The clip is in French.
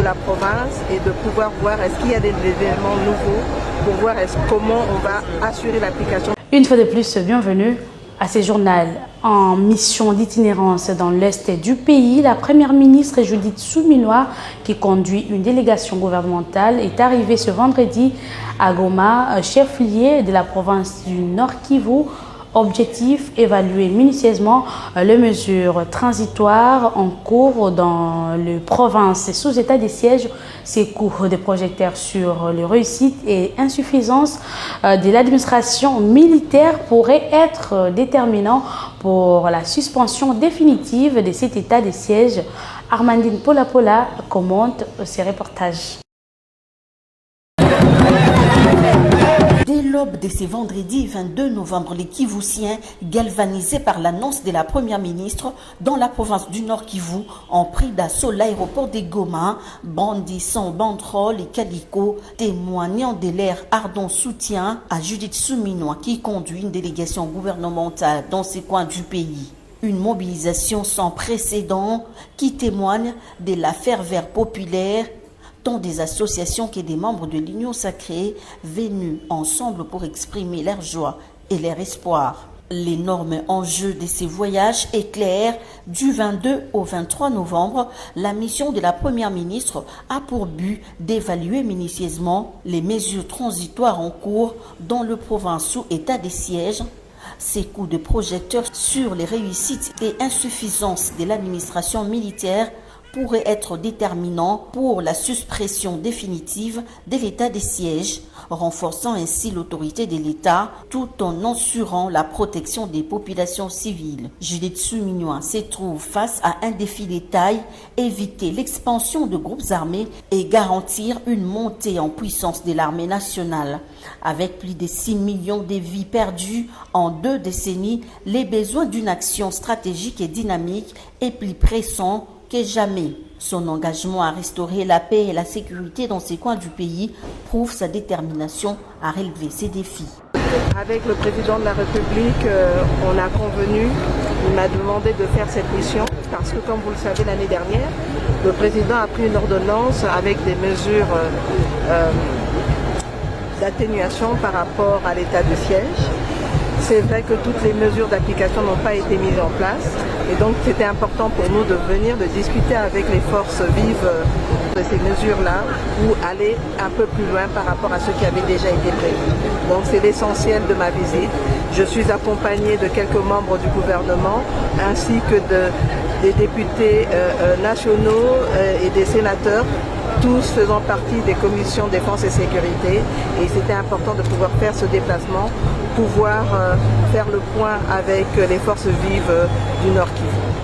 la province et de pouvoir voir est-ce qu'il y a des éléments nouveaux pour voir comment on va assurer l'application. Une fois de plus, bienvenue à ce journal. En mission d'itinérance dans l'est du pays, la première ministre Judith Suminwa, qui conduit une délégation gouvernementale, est arrivée ce vendredi à Goma, chef-lieu de la province du Nord Kivu. Objectif, évaluer minutieusement les mesures transitoires en cours dans les provinces sous état de siège. Ces coups de projecteurs sur les réussites et insuffisances de l'administration militaire pourraient être déterminants pour la suspension définitive de cet état de siège. Armandine Pola commente ces reportages. Dès l'aube de ce vendredi 22 novembre, les Kivusiens, galvanisés par l'annonce de la première ministre dans la province du Nord Kivu, ont pris d'assaut l'aéroport de Goma, brandissant banderoles et calicots, témoignant de leur ardent soutien à Judith Suminwa qui conduit une délégation gouvernementale dans ces coins du pays. Une mobilisation sans précédent qui témoigne de la ferveur populaire tant des associations que des membres de l'Union sacrée venus ensemble pour exprimer leur joie et leur espoir. L'énorme enjeu de ces voyages est clair. Du 22 au 23 novembre, la mission de la première ministre a pour but d'évaluer minutieusement les mesures transitoires en cours dans le province sous état de siège. Ces coups de projecteur sur les réussites et insuffisances de l'administration militaire pourrait être déterminant pour la suspension définitive de l'état de siège, renforçant ainsi l'autorité de l'État tout en assurant la protection des populations civiles. Judith Suminwa se trouve face à un défi de taille, éviter l'expansion de groupes armés et garantir une montée en puissance de l'armée nationale. Avec plus de 6 millions de vies perdues en 2 décennies, les besoins d'une action stratégique et dynamique est plus pressant que jamais. Son engagement à restaurer la paix et la sécurité dans ces coins du pays prouve sa détermination à relever ces défis. Avec le président de la République, on a convenu, il m'a demandé de faire cette mission parce que comme vous le savez l'année dernière, le président a pris une ordonnance avec des mesures d'atténuation par rapport à l'état de siège. C'est vrai que toutes les mesures d'application n'ont pas été mises en place et donc c'était important pour nous de venir, de discuter avec les forces vives de ces mesures-là ou aller un peu plus loin par rapport à ce qui avait déjà été prévu. Donc c'est l'essentiel de ma visite. Je suis accompagnée de quelques membres du gouvernement ainsi que des députés nationaux et des sénateurs, tous faisant partie des commissions défense et sécurité, et c'était important de pouvoir faire ce déplacement, pouvoir faire le point avec les forces vives du Nord Kivu.